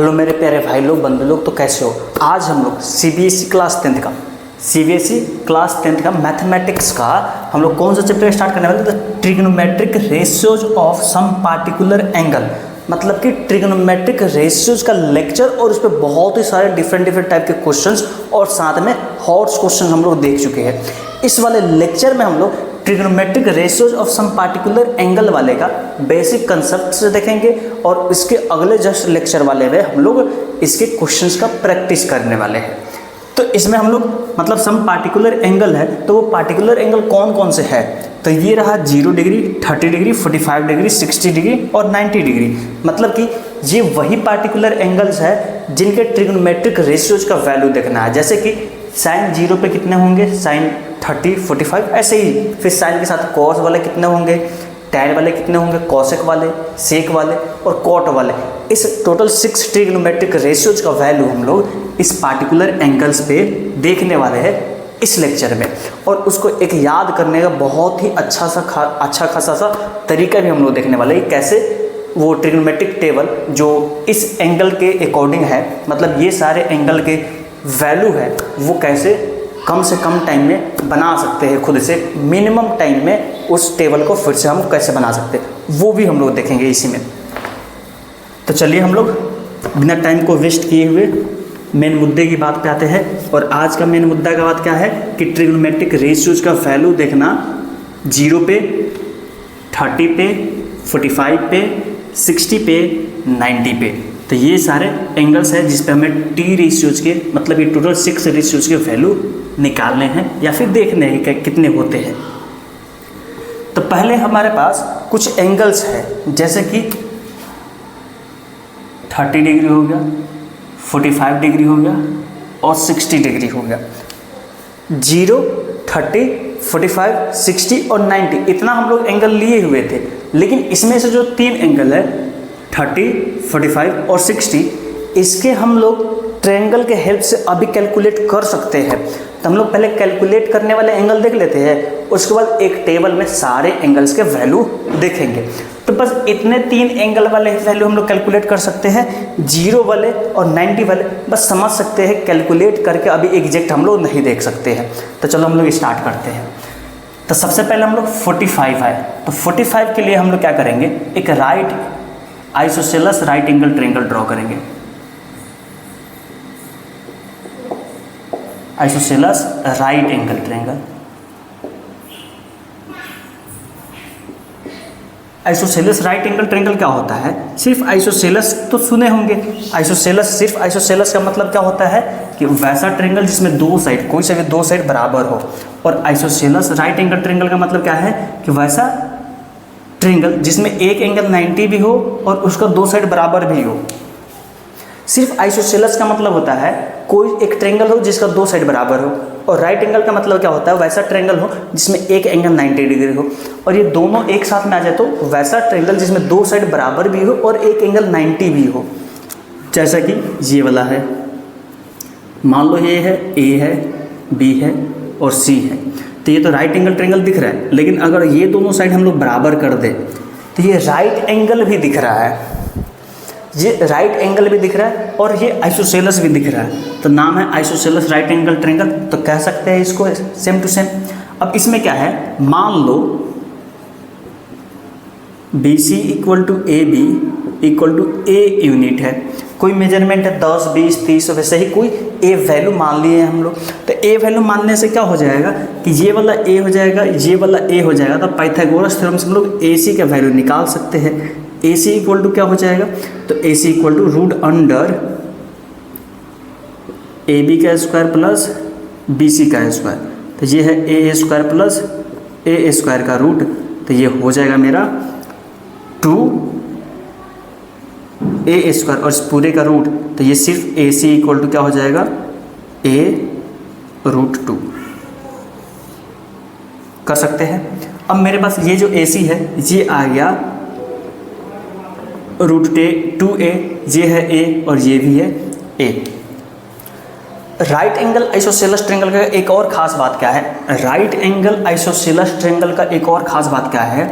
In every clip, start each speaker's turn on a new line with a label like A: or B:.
A: Hello मेरे प्यारे भाई लोग, बंधु लोग, तो कैसे हो। आज हम लोग सीबीएसई क्लास 10th का मैथमेटिक्स का हम लोग कौन सा चैप्टर स्टार्ट करने वाले, तो trigonometric ratios of some particular angle, मतलब कि ट्रिग्नोमेट्रिक रेशियोज का लेक्चर। और उस पर बहुत ही सारे डिफरेंट टाइप के क्वेश्चंस और साथ में हॉट्स क्वेश्चन हम लोग देख चुके हैं। इस वाले लेक्चर में हम लोग trigonometric ratios of some particular angle वाले का बेसिक कंसेप्ट से देखेंगे और इसके अगले जस्ट लेक्चर वाले में हम लोग इसके क्वेश्चंस का प्रैक्टिस करने वाले हैं। तो इसमें हम लोग मतलब सम पार्टिकुलर एंगल है, तो वो पार्टिकुलर एंगल कौन कौन से है, तो ये रहा 0 डिग्री, 30 डिग्री, 45 डिग्री, 60 डिग्री और 90 डिग्री। मतलब कि ये वही पार्टिकुलर एंगल्स है जिनके ट्रिग्नोमेट्रिक रेशियोज का वैल्यू देखना है। जैसे कि साइन 0 पे कितने होंगे, साइन 30, 45, ऐसे ही। फिर साइन के साथ कॉस वाले कितने होंगे, टैन वाले कितने होंगे, कॉसेक वाले, सेक वाले और कॉट वाले। इस टोटल 6 ट्रिग्नोमेट्रिक रेशियोज का वैल्यू हम लोग इस पार्टिकुलर एंगल्स पे देखने वाले हैं इस लेक्चर में। और उसको एक याद करने का बहुत ही अच्छा खासा सा तरीका भी हम लोग देखने वाले हैं, कैसे वो ट्रिग्नोमेट्रिक टेबल जो इस एंगल के अकॉर्डिंग है, मतलब ये सारे एंगल के वैल्यू है, वो कैसे कम से कम टाइम में बना सकते हैं खुद से, मिनिमम टाइम में उस टेबल को फिर से हम कैसे बना सकते हैं, वो भी हम लोग देखेंगे इसी में। तो चलिए हम लोग बिना टाइम को वेस्ट किए हुए मेन मुद्दे की बात पे आते हैं। और आज का मेन मुद्दा का बात क्या है कि ट्रिग्नोमेट्रिक रेशियोज का वैल्यू देखना 0 पे, 30 पे, 45 पे, 60 पे, 90 पे। तो ये सारे एंगल्स हैं जिस पे हमें टी रेशियोज के, मतलब ये टोटल 6 रेशियोज के वैल्यू निकालने हैं या फिर देखने हैं कि कितने होते हैं। तो पहले हमारे पास कुछ एंगल्स हैं, जैसे कि 30 डिग्री हो गया, 45 डिग्री हो गया और 60 डिग्री हो गया। 0, 30, 45, 60 और 90 इतना हम लोग एंगल लिए हुए थे। लेकिन इसमें से जो 3 एंगल है 30, 45 और 60, इसके हम लोग ट्रायंगल के हेल्प से अभी कैलकुलेट कर सकते हैं। तो हम लोग पहले कैलकुलेट करने वाले एंगल देख लेते हैं, उसके बाद एक टेबल में सारे एंगल्स के वैल्यू देखेंगे। तो बस इतने 3 एंगल वाले वैल्यू हम लोग कैलकुलेट कर सकते हैं, 0 वाले और 90 वाले बस समझ सकते हैं कैलकुलेट करके, अभी एग्जैक्ट हम लोग नहीं देख सकते हैं। तो चलो हम लोग स्टार्ट करते हैं। तो सबसे पहले हम लोग 45 है, तो 45 के लिए हम लोग क्या करेंगे, एक right isosceles right angle triangle draw करेंगे। Isosceles right angle triangle. Isosceles right angle triangle क्या होता है, सिर्फ आइसोसेलेस तो सुने होंगे। आइसोसेलेस, सिर्फ आइसोसेलेस का मतलब क्या होता है कि वैसा ट्रायंगल जिसमें दो साइड, कोई सा भी 2 साइड बराबर हो। और आइसोसेलेस राइट एंगल ट्रायंगल का मतलब क्या है कि वैसा ट्रायंगल जिसमें एक एंगल 90 भी हो और उसका 2 साइड बराबर भी हो। सिर्फ आइसोसेलेस का मतलब होता है कोई एक ट्रायंगल हो जिसका 2 साइड बराबर हो। और राइट एंगल का मतलब क्या होता है, वैसा ट्रायंगल हो जिसमें एक एंगल 90 डिग्री हो। और ये दोनों एक साथ में आ जाए तो वैसा ट्रायंगल जिसमें 2 साइड बराबर भी हो और एक एंगल 90 भी हो। जैसा कि ये वाला है, मान लो ये है, ए है, बी है और सी है। तो ये तो राइट एंगल ट्रायंगल दिख रहा है, लेकिन अगर ये दोनों साइड हम लोग बराबर कर दें तो ये राइट एंगल भी दिख रहा है, ये राइट एंगल भी दिख रहा है और ये आइसोसेलेस भी दिख रहा है। तो नाम है आइसोसेलेस राइट एंगल ट्रायंगल। तो कह सकते हैं इसको सेम टू सेम। अब इसमें क्या है, मान लो BC equal to AB equal to A unit है, कोई मेजरमेंट है 10, 20, 30, वैसे ही कोई A वैल्यू मान लिए हैं हम लोग। तो A वैल्यू मानने से क्या हो जाएगा कि ये वाला A हो जाएगा, ये वाला A हो जाएगा। तो पाइथागोरस थ्योरम से हम लोग AC का वैल्यू निकाल सकते हैं। AC इक्वल टू क्या हो जाएगा, तो AC equal to root under AB का स्क्वायर प्लस BC का स्क्वायर। तो ये है A square plus A square का रूट, तो ये हो जाएगा मेरा 2A स्क्वायर और इस पूरे का रूट। तो ये सिर्फ AC इक्वल टू क्या हो जाएगा, A रूट 2 कर सकते हैं। अब मेरे पास ये जो AC है ये आ गया रूट 2A, ये है A और ये भी है A। Right angle isosceles triangle का एक और ख़ास बात क्या है, राइट एंगल आइसोसेलेस ट्रायंगल का एक और ख़ास बात क्या है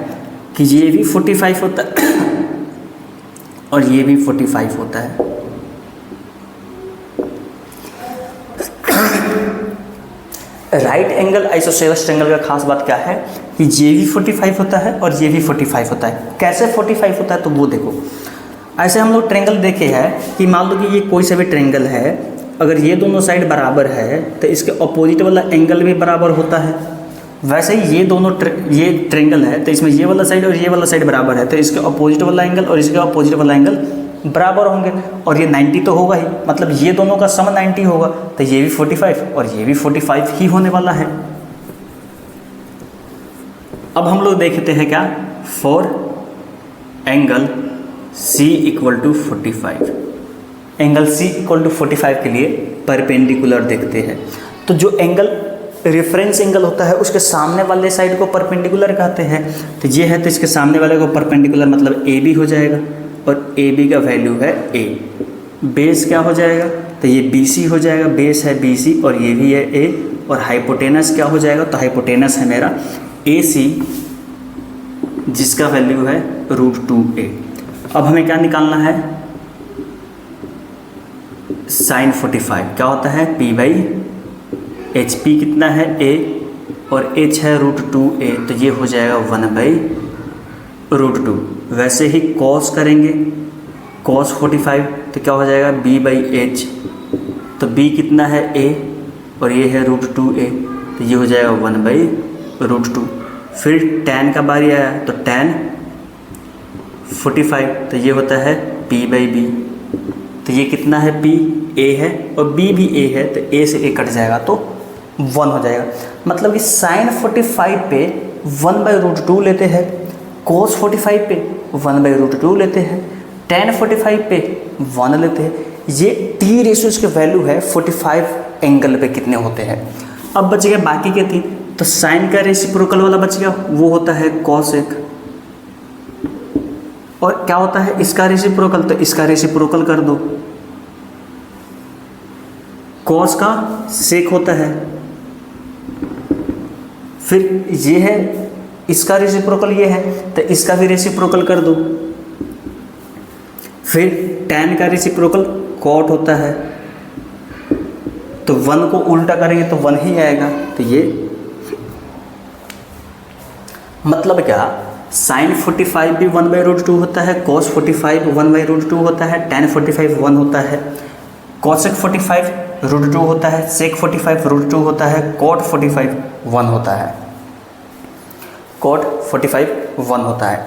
A: कि ये भी 45 होता है और ये भी 45 होता है। राइट एंगल आइसोसेलेस ट्रायंगल का खास बात क्या है कि ये भी 45 होता है और ये भी 45 होता है। कैसे 45 होता है तो वो देखो, ऐसे हम लोग ट्रायंगल देखे हैं कि मान लो कि ये कोई सा भी ट्रायंगल है, अगर ये दोनों साइड बराबर है तो इसके अपोजिट वाला एंगल भी बराबर होता है। वैसे ही ये दोनों ये ट्रायंगल है तो इसमें ये वाला साइड और ये वाला साइड बराबर है तो इसके अपोजिट वाला एंगल और इसके अपोजिट वाला एंगल बराबर होंगे, और ये 90 तो होगा ही, मतलब ये दोनों का सम 90 होगा, तो ये भी 45 और ये भी 45 ही होने वाला है। अब हम लोग देखते हैं क्या, for angle C = 45, angle C = 45 के लिए परपेंडिकुलर देखते हैं। तो जो एंगल रेफरेंस एंगल होता है उसके सामने वाले साइड को परपेंडिकुलर कहते हैं। तो ये है तो इसके सामने वाले को परपेंडिकुलर मतलब AB हो जाएगा, और AB का वैल्यू है A। बेस क्या हो जाएगा, तो ये BC हो जाएगा, बेस है BC और ये भी है A, और हाइपोटेनस क्या हो जाएगा, तो हाइपोटेनस है मेरा AC जिसका वैल्यू है √2a। अब हमें क्या निकालना है, sin 45 क्या होता है P/h, P कितना है A और h है √2a, तो ये हो जाएगा 1/√2। वैसे ही cos करेंगे, cos 45 तो क्या हो जाएगा B/h, तो B कितना है A और ये है √2a, तो ये हो जाएगा 1/√2। फिर tan का बारी आया तो tan 45 तो ये होता है P/b, तो ये कितना है P A है और B भी A है, तो A से A कट जाएगा तो 1 हो जाएगा। मतलब कि sin 45 पे 1/√2 लेते हैं, cos 45 पे 1/√2 लेते हैं, tan 45 पे 1 लेते हैं। ये T रेशियोज के वैल्यू है 45 एंगल पे कितने होते हैं। अब बच गया बाकी के 3, तो साइन का रेसिप्रोकल वाला बच गया, वो होता है cos 1, और क्या होता है इसका रेसिप्रोकल, तो इसका रेसिप्रोकल कर दो, cos का sec होता है। फिर ये है इसका रेसिप्रोकल ये है, तो इसका भी रेसिप्रोकल कर दो। फिर tan का रेसिप्रोकल cot होता है, तो 1 को उल्टा करेंगे तो 1 ही आएगा। तो ये मतलब क्या, sin 45 भी 1/√2 होता है, cos 45 1/√2 होता है, tan 45 1 होता है, cosec 45 √2 होता है, sec 45 √2 होता है, cot 45 1 होता है, cot 45 1 होता है।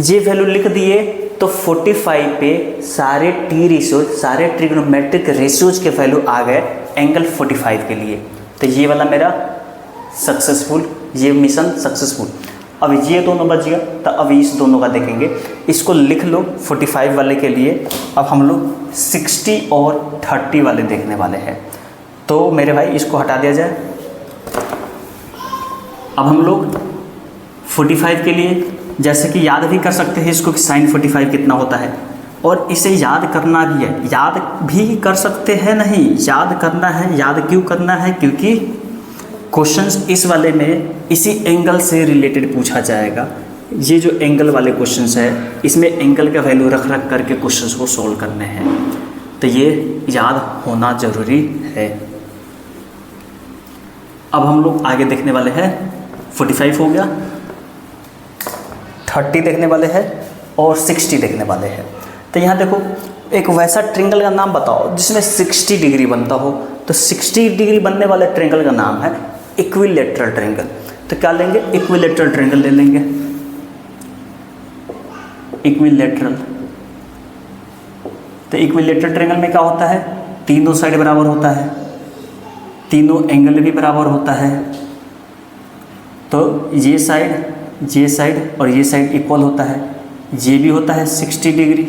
A: ये वैल्यू लिख दिए तो 45 पे सारे T रेशियोज, सारे ट्रिग्नोमेट्रिक रेशियोज के वैल्यू आ गए एंगल 45 के लिए। तो ये वाला मेरा सक्सेसफुल, ये मिशन सक्सेसफुल। अब ये दोनों बच गया, तो अब इस दोनों का देखेंगे, इसको लिख लो 45 वाले के लिए। अब हम लोग 60 और 30 वाले देखने वाले हैं, तो मेरे भाई इसको हटा दिया जाए। अब हम लोग 45 के लिए जैसे कि याद भी कर सकते हैं इसको कि sin 45 कितना होता है, और इसे याद करना भी है, याद भी कर सकते हैं, नहीं याद करना है। याद क्यों करना है, क्योंकि क्वेश्चंस इस वाले में इसी एंगल से रिलेटेड पूछा जाएगा। ये जो एंगल वाले क्वेश्चंस है इसमें एंगल का वैल्यू रख रख करके क्वेश्चंस को सॉल्व करने हैं, तो ये याद होना ज़रूरी है। अब हम लोग आगे देखने वाले हैं, 45 हो गया, 30 देखने वाले हैं और 60 देखने वाले हैं। तो यहाँ देखो, एक वैसा ट्रायंगल का नाम बताओ जिसमें 60 डिग्री बनता हो। तो 60 डिग्री बनने वाले ट्रायंगल का नाम है इक्विलैटरल ट्रायंगल। तो क्या लेंगे, इक्विलैटरल ट्रायंगल ले लेंगे। इक्विलैटरल, तो इक्विलैटरल ट्रायंगल में क्या होता है, तीनों साइड बराबर होता है, तीनों एंगल भी बराबर होता है। तो ये साइड और ये साइड इक्वल होता है। ये भी होता है 60 डिग्री,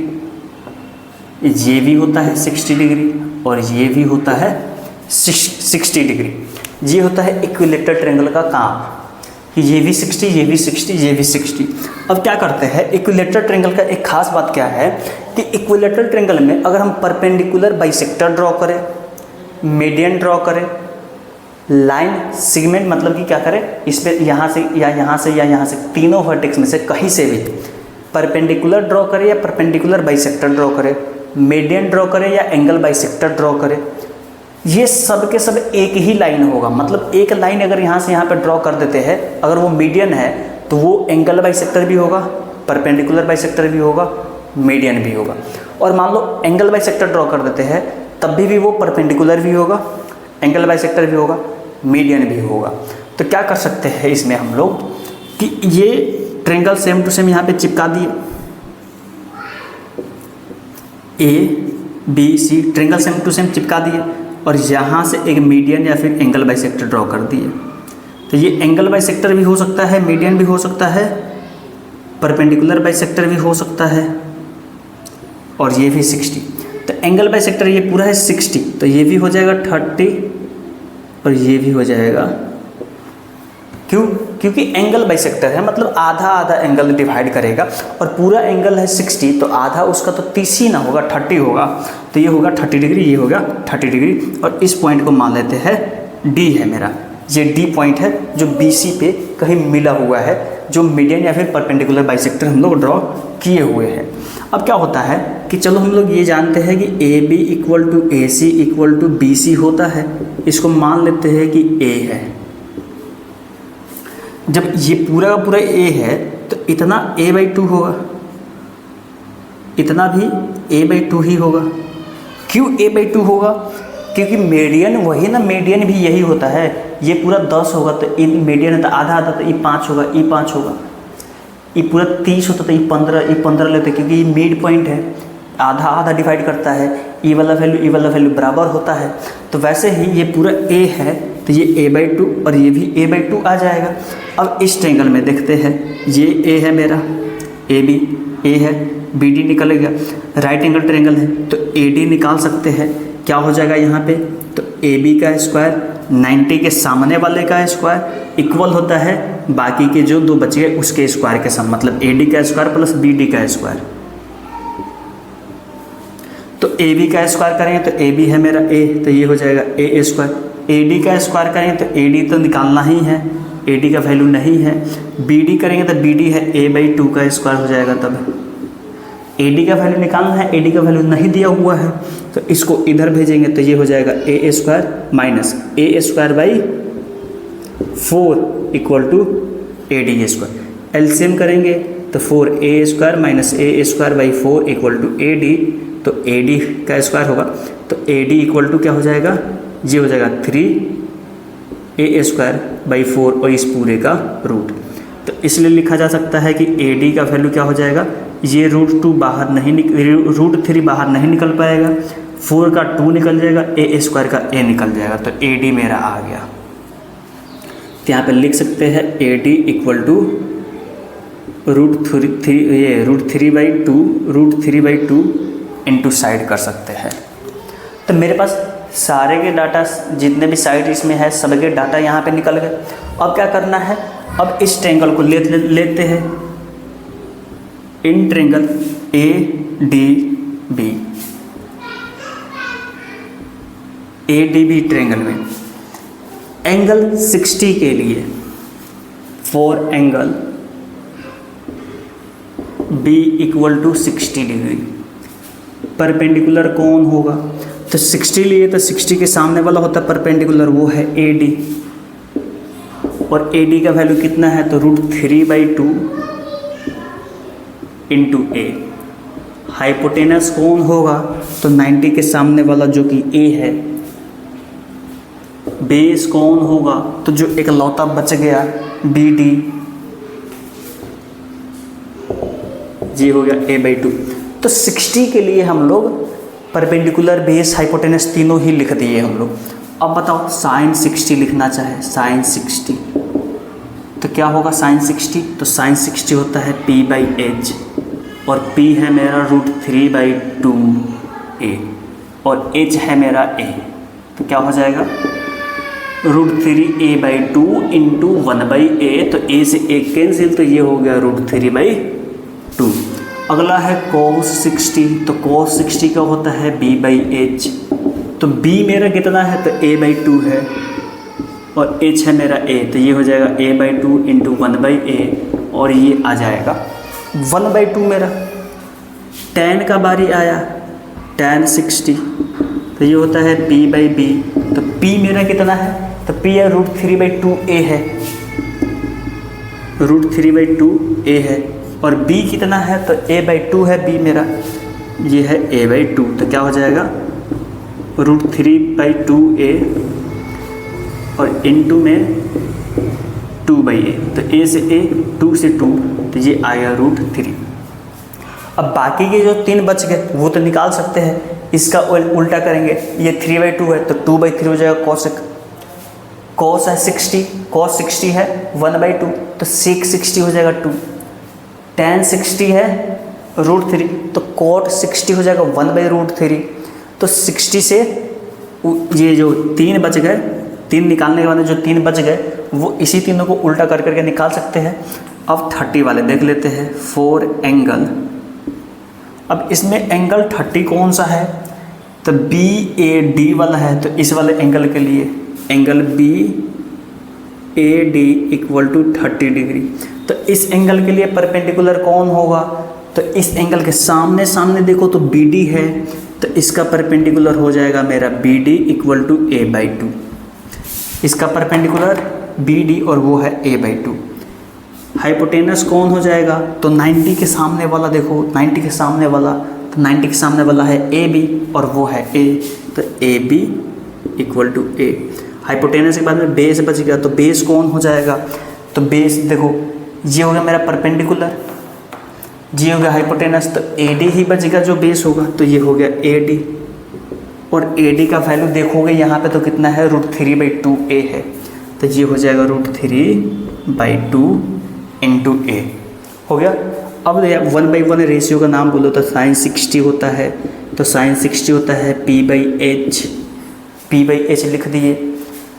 A: ये भी होता है 60 डिग्री और ये भी होता है 60 डिग्री। ये होता है इक्विलैटरल ट्रायंगल का काम कि ये भी 60, ये भी 60, ये भी 60। अब क्या करते हैं, इक्विलैटरल ट्रायंगल का एक खास बात क्या है कि इक्विलैटरल ट्रायंगल में अगर हम परपेंडिकुलर बाइसेक्टर ड्रॉ करें, मीडियन ड्रॉ करें, लाइन सेगमेंट मतलब कि क्या करें, इस पर यहाँ से या यहाँ से या यहाँ से, तीनों वर्टेक्स में से कहीं से भी परपेंडिकुलर ड्रॉ करें या परपेंडिकुलर बाइसेक्टर ड्रॉ करें, मीडियन ड्रॉ करें या एंगल बाइसेक्टर ड्रॉ करें, ये सब के सब एक ही लाइन होगा, मतलब एक लाइन अगर यहाँ से यहाँ पे ड्रॉ कर देते हैं, अगर वो मीडियन है तो वो एंगल बाइसेक्टर भी होगा, परपेंडिकुलर बाइसेक्टर भी होगा, मीडियन भी होगा। और मान लो एंगल बाइसेक्टर ड्रॉ कर देते हैं तब भी वो परपेंडिकुलर भी होगा, एंगल बाइसेक्टर भी होगा, मीडियन भी होगा। तो क्या कर सकते हैं इसमें हम लोग कि ये ट्रायंगल सेम टू सेम यहाँ पे चिपका दिए, ABC triangle same to same चिपका दिए और यहाँ से एक मीडियन या फिर एंगल बाइसेक्टर ड्रॉ कर दिए। तो ये एंगल बाइसेक्टर भी हो सकता है, मीडियन भी हो सकता है, परपेंडिकुलर बाइसेक्टर भी हो सकता है, और ये भी 60। तो एंगल बाइसेक्टर ये पूरा है 60, तो ये भी हो जाएगा 30 और ये भी हो जाएगा। क्यों? क्योंकि एंगल बाइसेक्टर है, मतलब आधा आधा एंगल डिवाइड करेगा, और पूरा एंगल है 60 तो आधा उसका तो 30 ही ना होगा, 30 होगा। तो ये होगा 30 डिग्री, ये होगा 30 डिग्री, और इस पॉइंट को मान लेते हैं D है मेरा। ये D पॉइंट है जो BC पे कहीं मिला हुआ है, जो मीडियन या फिर परपेंडिकुलर बाइसेक्टर हम लोग ड्रॉ किए हुए हैं। अब क्या होता है कि चलो हम लोग ये जानते हैं कि AB equal to AC equal to BC होता है, इसको मान लेते हैं कि A है। जब ये पूरा का पूरा A है तो इतना A/2 होगा, इतना भी A/2 ही होगा। क्यों A/2 होगा? क्योंकि मीडियन वही ना, मीडियन भी यही होता है। ये पूरा 10 होगा तो इन मीडियन है तो आधा आधा, तो ये 5 होगा, ये 5 होगा। ये पूरा 30 होता तो ये 15 लेते, क्योंकि ये मिड पॉइंट है, आधा आधा डिवाइड करता है, ई वाला वैल्यू बराबर होता है। तो वैसे ही ये पूरा A है तो ये A/2 और ये भी A/2 आ जाएगा। अब इस ट्रायंगल में देखते हैं, ये A है मेरा, AB A है, BD निकल गया, राइट एंगल ट्रायंगल है तो AD निकाल सकते हैं। क्या हो जाएगा यहाँ पे? तो AB का स्क्वायर 90 के सामने वाले का स्क्वायर इक्वल होता है बाकी के जो दो बच गए उसके स्क्वायर के सम, मतलब AD का स्क्वायर प्लस BD का स्क्वायर। तो AB का स्क्वायर करेंगे तो AB है मेरा A, तो ये हो जाएगा A स्क्वायर। AD का स्क्वायर करेंगे तो AD तो निकालना ही है, AD का वैल्यू नहीं है। BD करेंगे तो BD है A/2 का स्क्वायर हो जाएगा। तब AD का वैल्यू निकालना है, AD का वैल्यू नहीं दिया हुआ है तो इसको इधर भेजेंगे तो ये हो जाएगा A square minus A square by 4 equal to AD square. LCM करेंगे तो 4A square minus A square by 4 equal to AD, तो AD का स्क्वायर होगा तो AD इक्वल टू क्या हो जाएगा? ये हो जाएगा 3A स्क्वायर बाई 4 और इस पूरे का रूट। तो इसलिए लिखा जा सकता है कि AD का वैल्यू क्या हो जाएगा? ये √2 बाहर नहीं √3 बाहर नहीं निकल पाएगा, 4 का 2 निकल जाएगा, A स्क्वायर का A निकल जाएगा, तो AD मेरा आ गया। तो यहाँ पे लिख सकते हैं AD equal to √3/2 into side कर सकते हैं। तो मेरे पास सारे के डाटा, जितने भी साइड इसमें है सबके डाटा यहाँ पे निकल गए। अब क्या करना है? अब इस ट्रायंगल को लेते हैं, in triangle ADB। ADB triangle में एंगल 60 के लिए for angle B equal to 60 degree perpendicular कौन होगा? तो 60 लिए तो 60 के सामने वाला होता है परपेंडिकुलर, वो है AD, और AD का वैल्यू कितना है? तो √3/2 इंटू A। हाइपोटेनस कौन होगा? तो 90 के सामने वाला जो कि A है। बेस कौन होगा? तो जो एक लौता बच गया BD, ये हो गया A/2। तो 60 के लिए हम लोग परपेंडिकुलर, बेस, हाइपोटेनस तीनों ही लिख दिए हम लोग। अब बताओ sin 60 लिखना चाहे, sin 60 तो क्या होगा? sin 60 तो sin 60 होता है P/H, और P है मेरा √3/2A और H है मेरा A, तो क्या हो जाएगा? √3A/2 इंटू 1/A, तो A से A कैंसिल, तो ये हो गया √3/2। अगला है cos 60, तो cos 60 का होता है B/H, तो B मेरा कितना है? तो A/2 है और H है मेरा A, तो ये हो जाएगा A/2 इंटू 1/A, और ये आ जाएगा 1/2 मेरा। tan का बारी आया, tan 60, तो ये होता है P/B तो P मेरा कितना है, तो P है √3/2a है, √3/2a है। और B कितना है, तो a/2 है B मेरा, ये है a/2। तो क्या हो जाएगा √3/2a और इनटू में 2/a, तो a से a, 2 से 2, तो ये आएगा √3। अब बाकी के जो 3 बच गए वो तो निकाल सकते हैं, इसका उल्टा करेंगे, ये 3/2 है तो 2/3 हो जाएगा cosec, cos है 60, cos 60 है 1/2 तो sec 60 हो जाएगा 2, tan 60 है √3 तो cot 60 हो जाएगा 1/√3। तो 60 से ये जो 3 बच गए, 3 निकालने के बाद जो 3 बच गए वो इसी तीनों को उल्टा कर करके निकाल सकते हैं। अब 30 वाले देख लेते हैं, 4 एंगल। अब इसमें एंगल 30 कौन सा है, तो BAD वाला है। तो इस वाले एंगल के लिए एंगल BAD = 30 डिग्री। तो इस एंगल के लिए परपेंडिकुलर कौन होगा, तो इस एंगल के सामने सामने देखो तो BD है, तो इसका परपेंडिकुलर हो जाएगा मेरा BD = a/2। इसका परपेंडिकुलर BD और वो है a/2। हाइपोटेनस कौन हो जाएगा, तो 90 के सामने वाला देखो, 90 के सामने वाला, तो 90 के सामने वाला है AB और वो है A, तो AB = A। हाइपोटेनस के बाद में बेस बच गया, तो बेस कौन हो जाएगा, तो बेस देखो ये हो गया मेरा परपेंडिकुलर, ये हो गया हाइपोटेनस, तो AD ही बचेगा जो बेस होगा, तो ये हो गया AD। और AD का वैल्यू देखोगे यहाँ पे तो कितना है, √3/2a है, तो ये हो जाएगा √3/2 × a हो गया। अब 1/1 रेशियो का नाम बोलो तो sin 60 होता है, तो sin 60 होता है P/H, P/H लिख दिए।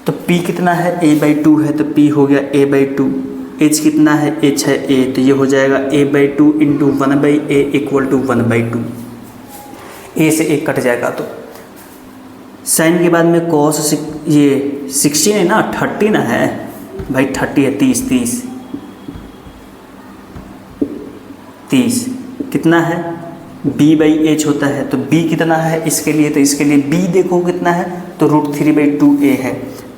A: तो P कितना है, a/2 है, तो P हो गया a/2। H कितना है, H है a, तो ये हो जाएगा a/2 × 1/a = 1/2। a से 1 कट जाएगा, तो साइन के बाद में cos ये 60 है ना, 30 ना है भाई, 30 है, 30 कितना है, B/H होता है। तो B कितना है इसके लिए, तो इसके लिए B देखो कितना है, तो √3/2a है,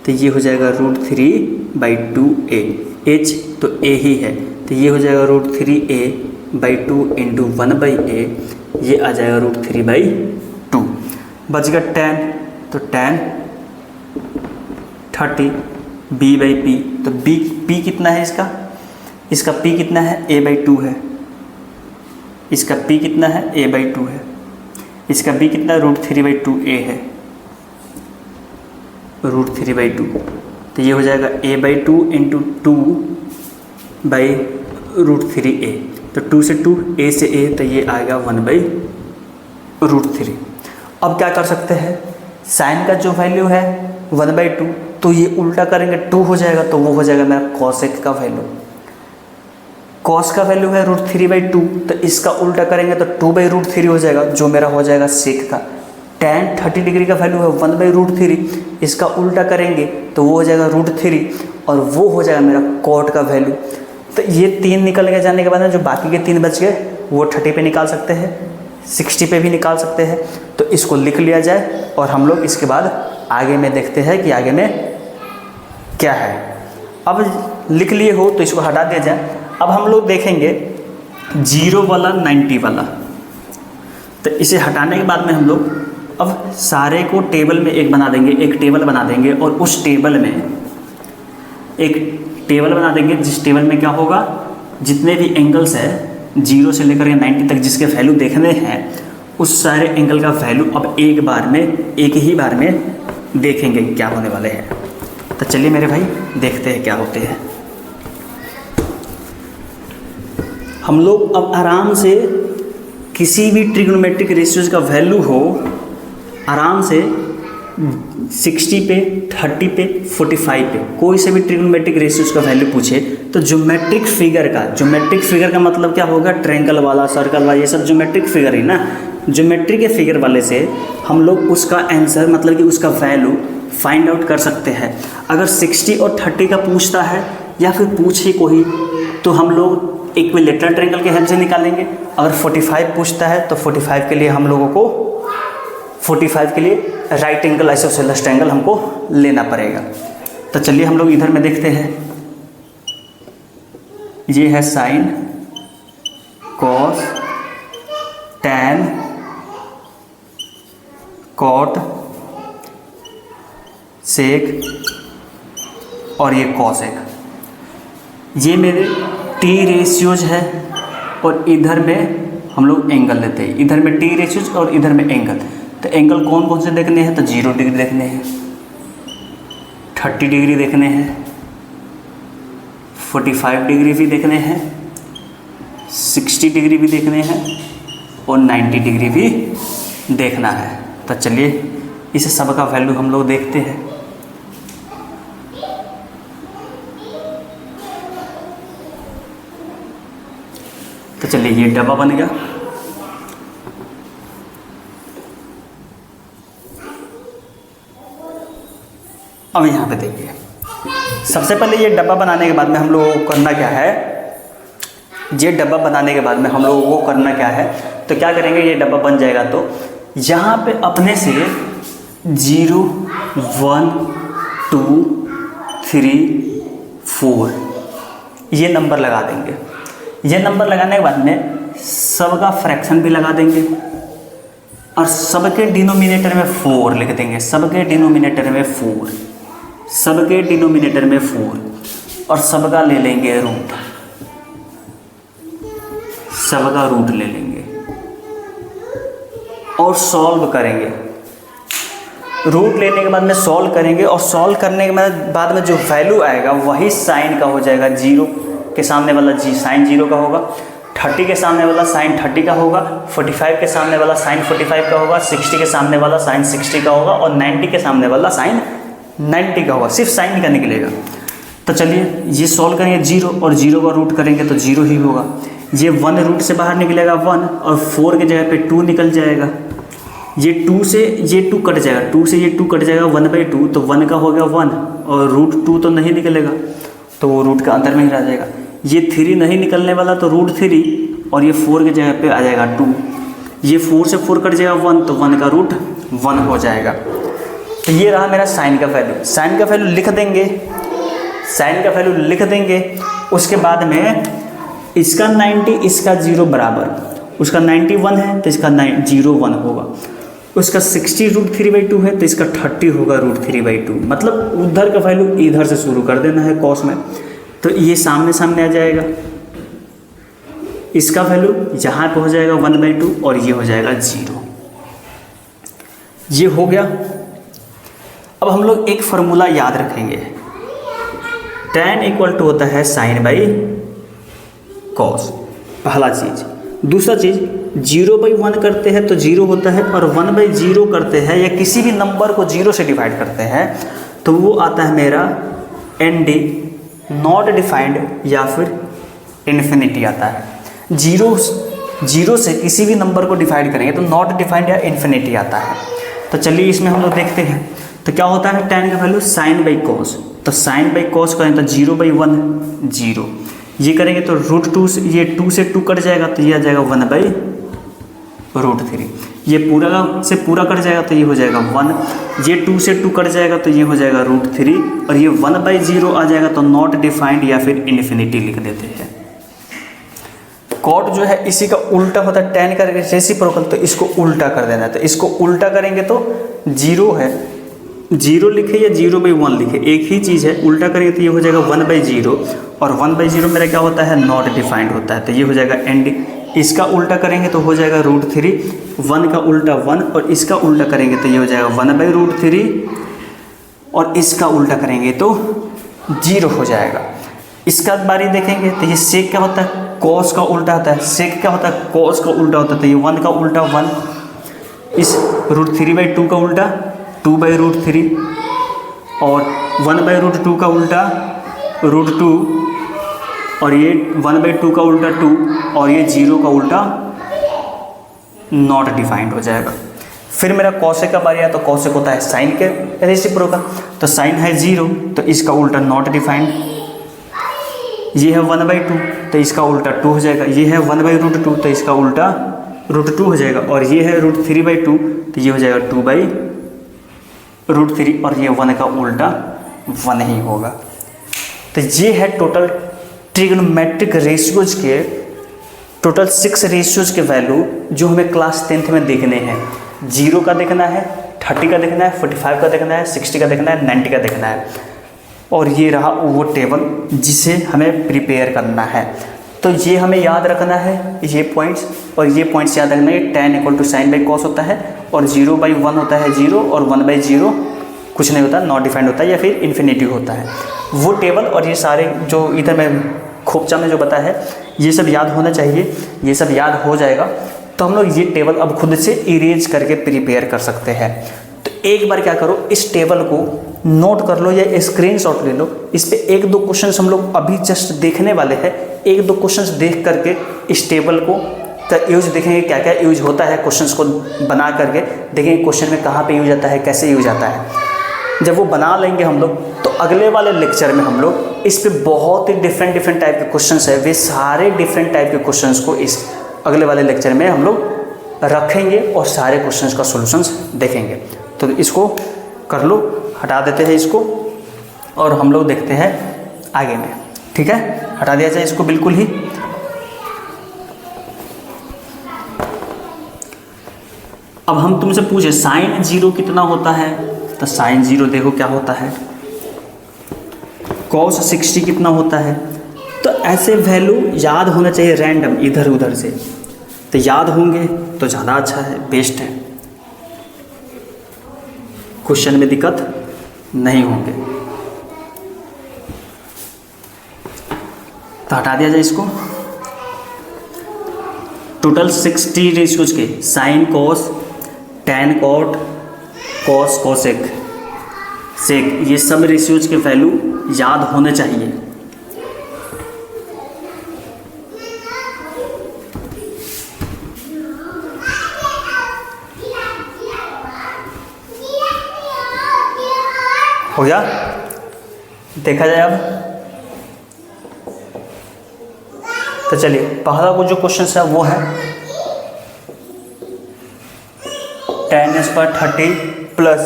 A: तो ये हो जाएगा √3/2a। H तो A ही है, तो ये हो जाएगा √3a/2 × 1/a, ये आ जाएगा √3/2। बच गया tan, तो tan 30 B/P, तो P कितना है इसका P कितना है, a/2 है, इसका P कितना है, a/2 है, इसका B कितना है, √3/2a है, √3/2, तो ये हो जाएगा a/2 × 2/√3a, तो 2 से 2, a से a, तो ये आएगा 1/√3। अब क्या कर सकते हैं, साइन का जो वैल्यू है 1/2, तो ये उल्टा करेंगे 2 हो जाएगा, तो वो हो जाएगा मेरा कॉसेक का वैल्यू। कॉस का वैल्यू है √3/2, तो इसका उल्टा करेंगे तो 2/√3 हो जाएगा, जो मेरा हो जाएगा सेक का। tan 30 डिग्री का वैल्यू है 1/√3, इसका उल्टा करेंगे तो वो हो जाएगा √3 और वो हो जाएगा मेरा कॉट का वैल्यू। तो ये 3 निकल के जाने के बाद जो बाकी के 3 बच गए वो 30 पे निकाल सकते हैं, 60 पे भी निकाल सकते हैं। तो इसको लिख लिया जाए और हम लोग इसके बाद आगे में देखते हैं कि आगे में क्या है। अब लिख लिए हो तो इसको हटा दिया जाए। अब हम लोग देखेंगे 0 वाला 90 वाला, तो इसे हटाने के बाद में हम लोग अब सारे को टेबल में एक बना देंगे, एक टेबल बना देंगे और उस टेबल में एक टेबल बना देंगे जिस टेबल में क्या होगा, जितने भी एंगल्स है 0 से लेकर 90 तक जिसके वैल्यू देखने हैं उस सारे एंगल का वैल्यू अब एक ही बार में देखेंगे क्या होने वाले हैं। तो चलिए मेरे भाई देखते हैं क्या होते हैं। हम लोग अब आराम से किसी भी ट्रिग्नोमेट्रिक रेशियोज का वैल्यू हो, आराम से 60 पे, 30 पे, 45 पे कोई से भी ट्रिग्नोमेट्रिक रेशियोज का वैल्यू पूछे तो ज्योमेट्रिक फिगर का मतलब क्या होगा, ट्रायंगल वाला, सर्कल वाला, ये सब ज्योमेट्रिक फिगर है ना। ज्योमेट्रिक के फिगर वाले से हम लोग उसका आंसर मतलब कि उसका वैल्यू फाइंड आउट कर सकते हैं। अगर 60 और 30 का पूछता है या फिर पूछे कोई तो हम लोग इक्विलेटरल ट्रायंगल के हेल्प से निकालेंगे। अगर 45 पूछता है तो 45 के लिए हम लोगों को 45 के लिए राइट एंगल आइसोसेलेस ट्रायंगल हमको लेना पड़ेगा। तो चलिए हम लोग इधर में देखते हैं, ये है साइन, कॉस, टैन, कॉट, सेक और ये कॉसेक। ये मेरे टी रेशियोज है और इधर में हम लोग एंगल लेते हैं, इधर में टी रेशियोज और इधर में एंगल। तो एंगल कौन कौन से देखने हैं, तो 0 डिग्री देखने हैं, 30 डिग्री देखने हैं, 45 डिग्री भी देखने हैं, 60 डिग्री भी देखने हैं और 90 डिग्री भी देखना है। तो चलिए इस सब का वैल्यू हम लोग देखते हैं। तो चलिए ये डब्बा बन गया। अब यहाँ पे देखिए, सबसे पहले ये डब्बा बनाने के बाद में हम लोगों को करना क्या है, ये डब्बा बनाने के बाद में हम लोगों को करना क्या है, तो क्या करेंगे, ये डब्बा बन जाएगा तो यहाँ पे अपने से 0, 1, 2, 3, 4 ये नंबर लगा देंगे। ये नंबर लगाने के बाद में सबका फ्रैक्शन भी लगा देंगे और सबके डिनोमिनेटर में 4 लिख देंगे, सबके डिनोमिनेटर में 4, सबके डिनोमिनेटर में 4 और सबका ले लेंगे रूट, सबका रूट ले लेंगे और सॉल्व करेंगे। रूट लेने के बाद में सॉल्व करेंगे और सॉल्व करने के बाद में जो वैल्यू आएगा वही साइन का हो जाएगा। 0 के सामने वाला साइन 0 का होगा, 30 के सामने वाला साइन 30 का होगा, 45 के सामने वाला साइन 45 का होगा, 60 के सामने वाला साइन 60 का होगा और 90 के सामने वाला साइन 90 का होगा। सिर्फ साइन का निकलेगा। तो चलिए ये सॉल्व करेंगे, 0 और 0 का रूट करेंगे तो 0 ही होगा। ये 1 रूट से बाहर निकलेगा 1 और 4 के जगह पे 2 निकल जाएगा। ये 2 से ये 2 कट जाएगा, 2 से ये 2 कट जाएगा 1/2, तो 1 का हो गया 1 और रूट 2 तो नहीं निकलेगा तो वो रूट का अंदर में ही रह जाएगा। ये 3 नहीं निकलने वाला तो रूट 3 और ये 4 के जगह पे आ जाएगा 2। ये 4 से 4 कट जाएगा 1 तो 1 का रूट 1 हो जाएगा। तो ये रहा मेरा साइन का वैल्यू। साइन का वैल्यू लिख देंगे, साइन का वैल्यू लिख देंगे। उसके बाद में इसका 90 इसका 0 बराबर, उसका 91 है तो इसका 0 1 होगा, उसका 60 √3/2 है तो इसका 30 होगा √3/2। मतलब उधर का वैल्यू इधर से शुरू कर देना है कॉस में, तो ये सामने सामने आ जाएगा। इसका वैल्यू यहाँ पे हो जाएगा 1/2 और ये हो जाएगा 0। ये हो गया। अब हम लोग एक फार्मूला याद रखेंगे, tan = होता है sin बाई कॉस, पहला चीज़। दूसरा चीज़ 0/1 करते हैं तो 0 होता है और 1/0 करते हैं या किसी भी नंबर को 0 से डिवाइड करते हैं तो वो आता है मेरा ND नॉट डिफाइंड या फिर इन्फिनिटी आता है। 0 से किसी भी नंबर को डिवाइड करेंगे तो नॉट डिफाइंड या इन्फिनिटी आता है। तो चलिए इसमें हम लोग देखते हैं। तो क्या होता है tan का वैल्यू sin बाई कॉस, तो sin बाई कॉस करें तो 0/1 0, ये करेंगे तो √2 से ये 2 से 2 कट जाएगा तो ये आ जाएगा 1/√3। ये पूरा से पूरा कट जाएगा तो ये हो जाएगा 1, ये 2 से 2 कट जाएगा तो ये हो जाएगा √3 और ये 1/0 आ जाएगा तो नॉट डिफाइंड या फिर इन्फिनिटी लिख देते हैं। कॉट जो है इसी का उल्टा होता है tan का रेसिप्रोकल, तो इसको उल्टा कर देना है। तो इसको उल्टा करेंगे तो 0 है, 0 लिखे या 0/1 लिखे एक ही चीज़ है। उल्टा करेंगे तो ये हो जाएगा 1/0 और 1/0 मेरा क्या होता है नॉट डिफाइंड होता है तो ये हो जाएगा ND। इसका उल्टा करेंगे तो हो जाएगा √3, 1 का उल्टा 1 और इसका उल्टा करेंगे तो ये हो जाएगा 1/√3 और इसका उल्टा करेंगे तो 0 हो जाएगा। इसका बारी देखेंगे तो ये सेक क्या होता है कॉस का उल्टा होता है, सेक क्या होता है कॉस का उल्टा होता है तो ये 1 का उल्टा 1, इस √3/2 का उल्टा 2/√3 और 1/√2 का उल्टा √2 और ये 1/2 का उल्टा 2 और ये 0 का उल्टा नॉट डिफाइंड हो जाएगा। फिर मेरा कॉसेक का बारी आया तो कॉसेक होता है साइन के रेसिप्रोकल, तो साइन है 0 तो इसका उल्टा नॉट डिफाइंड। ये है 1/2 तो इसका उल्टा 2 हो जाएगा, ये है 1/√2 तो इसका उल्टा √2 हो जाएगा और ये है √3/2 तो ये हो जाएगा 2/√3 और ये 1 का उल्टा 1 ही होगा। तो ये है टोटल ट्रिग्नोमेट्रिक रेशियोज के टोटल 6 रेशियोज के वैल्यू जो हमें क्लास 10th में देखने हैं। 0 का देखना है, 30 का देखना है, 45 का देखना है, 60 का देखना है, 90 का देखना है। और ये रहा वो टेबल जिसे हमें प्रिपेयर करना है। तो ये हमें याद रखना है ये पॉइंट्स, और ये पॉइंट्स याद रखना है। tan = sin/cos होता है और 0/1 होता है 0 और 1/0 कुछ नहीं होता, नॉट डिफाइंड होता है या फिर इन्फिनिटी होता है। वो टेबल और ये सारे जो इधर में खोपचा में जो बताया है ये सब याद होना चाहिए। ये सब याद हो जाएगा तो हम लोग ये टेबल अब खुद से इरेज करके प्रिपेयर कर सकते हैं। तो एक बार क्या करो, इस टेबल को नोट कर लो या स्क्रीनशॉट ले लो। इस पे 1-2 क्वेश्चंस हम लोग अभी जस्ट देखने वाले हैं। 1-2 क्वेश्चंस देख करके इस टेबल को का यूज देखेंगे, क्या क्या यूज होता है। क्वेश्चंस को बना करके देखेंगे क्वेश्चन में कहाँ पे यूज आता है, कैसे यूज आता है। जब वो बना लेंगे हम लोग तो अगले वाले लेक्चर में हम लोग इस पे बहुत ही डिफरेंट टाइप के क्वेश्चंस है, वे सारे डिफरेंट टाइप के क्वेश्चंस को इस अगले वाले लेक्चर में हम लोग रखेंगे और सारे क्वेश्चंस का सॉल्यूशंस देखेंगे। तो इसको कर लो, हटा देते हैं इसको और हम लोग देखते हैं आगे में। ठीक है, हटा दिया जाए इसको बिल्कुल ही। अब हम तुमसे पूछे sin 0 कितना होता है, तो sin 0 देखो क्या होता है। cos 60 कितना होता है। तो ऐसे वैल्यू याद होना चाहिए रैंडम इधर उधर से, तो याद होंगे तो ज़्यादा अच्छा है, बेस्ट है, क्वेश्चन में दिक्कत नहीं होंगे। तो हटा दिया जाए इसको। टोटल 60 रेशियोज के sine cos tan cot cos cosec sec ये सब रेशियोज के वैल्यू याद होने चाहिए। हो गया, देखा जाए अब। तो चलिए पहला वो जो क्वेश्चन है वो है tan² 30 plus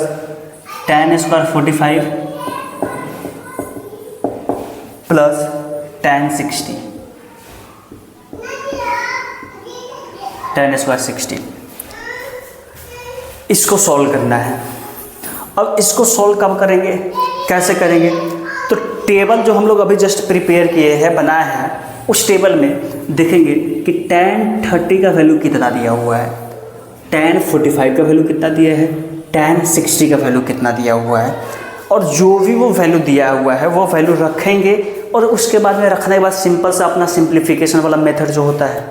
A: tan² 45 plus tan 60 tan² 60 इसको सॉल्व करना है। अब इसको सॉल्व कब करेंगे, कैसे करेंगे, तो टेबल जो हम लोग अभी जस्ट प्रिपेयर किए हैं, बनाया है, उस टेबल में देखेंगे कि tan 30 का वैल्यू कितना दिया हुआ है, tan 45 का वैल्यू कितना दिया है, tan 60 का वैल्यू कितना दिया हुआ है, और जो भी वो वैल्यू दिया हुआ है वो वैल्यू रखेंगे। और उसके बाद में रखने के बाद सिंपल सा अपना सिंप्लीफिकेशन वाला मेथड जो होता है,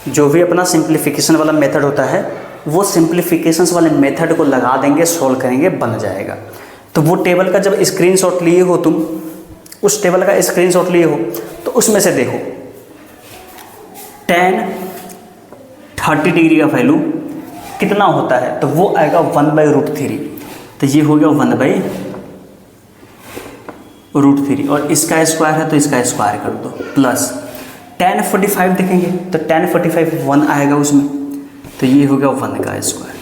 A: जो भी अपना सिंप्लीफिकेशन वाला मेथड होता है, वो सिंप्लीफिकेशंस वाले मेथड को लगा देंगे, सोल्व करेंगे, बन जाएगा। तो वो टेबल का जब स्क्रीनशॉट लिए हो तुम, उस टेबल का स्क्रीनशॉट लिए हो तो उसमें से देखो tan 30 डिग्री का वैल्यू कितना होता है, तो वो आएगा 1/√3। तो ये हो गया 1/√3 और इसका स्क्वायर है तो इसका स्क्वायर कर दो, प्लस tan 45 देखेंगे तो tan 45 1 आएगा उसमें, तो ये हो गया 1 का स्क्वायर।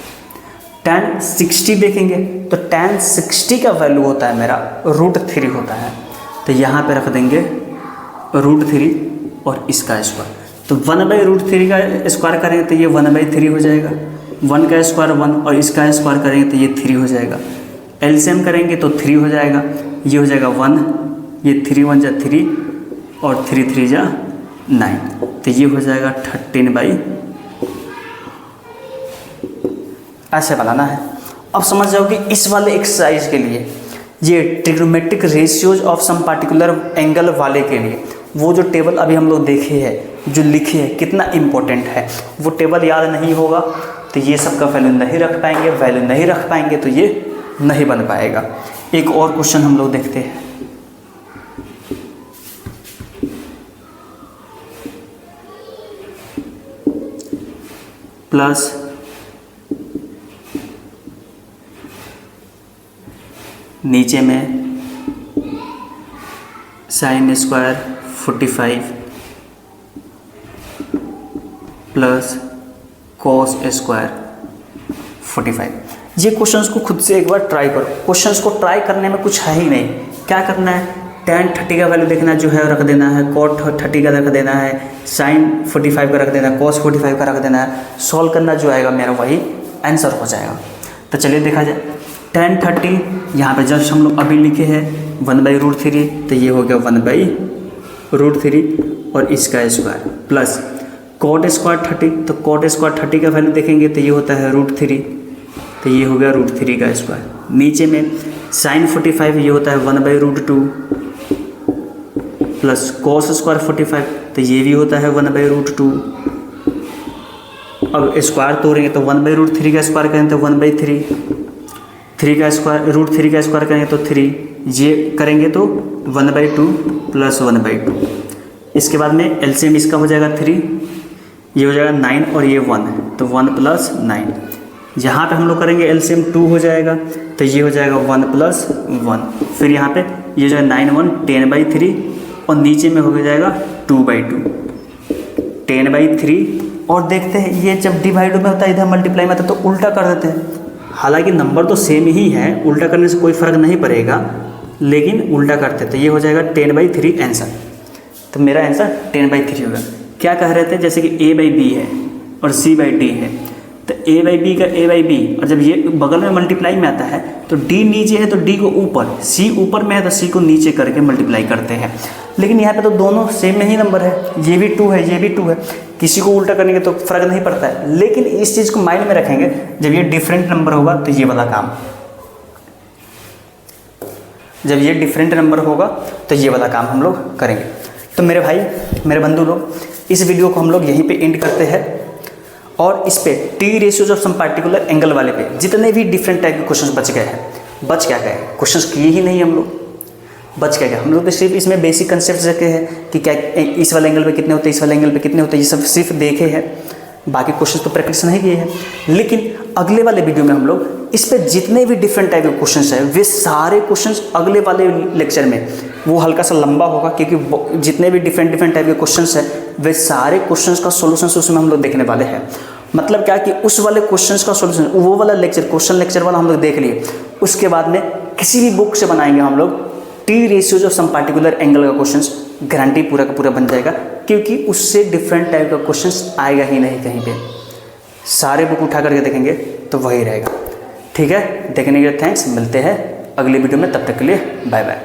A: tan 60 देखेंगे तो tan 60 का वैल्यू होता है मेरा √3 होता है, तो यहाँ पे रख देंगे √3 और इसका स्क्वायर। तो 1/√3 का स्क्वायर करेंगे तो ये 1/3 हो जाएगा, 1 का स्क्वायर 1 और इसका स्क्वायर करेंगे तो ये 3 हो जाएगा। एलसीएम करेंगे तो 3 हो जाएगा, ये हो जाएगा 1, ये 3 1 जा 3 और 3 3 जा 9, तो ये हो जाएगा 13/। ऐसे बनाना है। अब समझ जाओ कि इस वाले एक्सरसाइज के लिए, ये trigonometric ratios of some particular angle वाले के लिए, वो जो टेबल अभी हम लोग देखे हैं, जो लिखे हैं, कितना इम्पोर्टेंट है। वो टेबल याद नहीं होगा तो ये सब का वैल्यू नहीं रख पाएंगे, वैल्यू नहीं रख पाएंगे तो ये नहीं बन पाएगा। एक और क्वेश्चन हम लोग देखते हैं। प्लस नीचे में sin² 45 प्लस cos² 45। ये क्वेश्चंस को खुद से एक बार ट्राई करो। क्वेश्चंस को ट्राई करने में कुछ है ही नहीं, क्या करना है, tan 30 का वैल्यू देखना जो है रख देना है, cot 30 का रख देना है, sin 45 का रख देना है, cos 45 का रख देना है, सॉल्व करना जो आएगा मेरा वही आंसर हो जाएगा। तो चलिए देखा जाए, tan 30 यहाँ पे जस्ट हम लोग अभी लिखे हैं 1/√3, तो ये हो गया 1/√3 और इसका स्क्वायर प्लस cot स्क्वायर 30, तो cot स्क्वायर 30 का वैल्यू देखेंगे तो ये होता है √3, तो ये हो गया √3 का स्क्वायर। नीचे में sin 45 ये होता है 1/√2 प्लस cos स्क्वायर 45, तो ये भी होता है 1/√2। अब स्क्वायर तोड़ेंगे तो 1/√3 का स्क्वायर करेंगे तो 1/3, 3 का स्क्वायर √3 का स्क्वायर करेंगे तो 3, ये करेंगे तो 1/2 प्लस 1/2। इसके बाद में एलसीएम इसका हो जाएगा 3, ये हो जाएगा 9 और ये 1, तो 1 + 9। यहाँ पे हम लोग करेंगे एलसीएम 2 हो जाएगा, तो ये हो जाएगा 1 + 1। फिर यहाँ पे ये जो है 9 1 10/3 और नीचे में हो जाएगा 2/2 10/3। और देखते हैं ये जब डिवाइड में होता है इधर मल्टीप्लाई में आता है तो उल्टा कर देते हैं। हालांकि नंबर तो सेम ही है, उल्टा करने से कोई फ़र्क नहीं पड़ेगा, लेकिन उल्टा करते तो ये हो जाएगा 10/3 आंसर। तो मेरा आंसर 10/3 होगा। क्या कह रहे थे, जैसे कि a/b है और c/d है, तो a/b का a/b, और जब ये बगल में मल्टीप्लाई में आता है तो d नीचे है तो d को ऊपर, c ऊपर में है तो c को नीचे करके मल्टीप्लाई करते हैं। लेकिन यहाँ पे तो दोनों सेम में ही नंबर है, ये भी 2 है ये भी 2 है, किसी को उल्टा करेंगे तो फ़र्क नहीं पड़ता है। लेकिन इस चीज़ को माइंड में रखेंगे, जब ये डिफरेंट नंबर होगा तो ये वाला काम, जब ये डिफरेंट नंबर होगा तो ये वाला काम हम लोग करेंगे। तो मेरे भाई मेरे बंधु लोग, इस वीडियो को हम लोग यहीं पे एंड करते हैं। और इस पे T ratios of some particular angle वाले पे जितने भी डिफरेंट टाइप के क्वेश्चंस बच गए हैं, बच क्या गए, क्वेश्चंस किए ही नहीं हम लोग, बच क्या गया। हम लोग तो सिर्फ इसमें बेसिक कंसेप्ट रखे हैं कि क्या इस वाले एंगल पे कितने होते हैं, इस वाले एंगल पे कितने होते हैं, ये सब सिर्फ देखे हैं, बाकी क्वेश्चन तो प्रैक्टिस नहीं किए हैं। लेकिन अगले वाले वीडियो में हम लोग इस पे जितने भी डिफरेंट टाइप के क्वेश्चंस हैं वे सारे क्वेश्चंस अगले वाले लेक्चर में, वो हल्का सा लंबा होगा क्योंकि जितने भी डिफरेंट टाइप के क्वेश्चंस हैं वे सारे क्वेश्चंस का सॉल्यूशंस उसमें हम लोग देखने वाले हैं। मतलब क्या कि उस वाले क्वेश्चंस का सॉल्यूशन, वो वाला लेक्चर क्वेश्चन लेक्चर वाला हम लोग देख लिए, उसके बाद में किसी भी बुक से बनाएंगे हम लोग T ratios of some particular angle का क्वेश्चंस, गारंटी पूरा का पूरा बन जाएगा, क्योंकि उससे डिफरेंट टाइप का क्वेश्चंस आएगा ही नहीं कहीं पे। सारे बुक उठा करके देखेंगे तो वही रहेगा। ठीक है, देखने के लिए थैंक्स, मिलते हैं अगली वीडियो में, तब तक के लिए बाय बाय।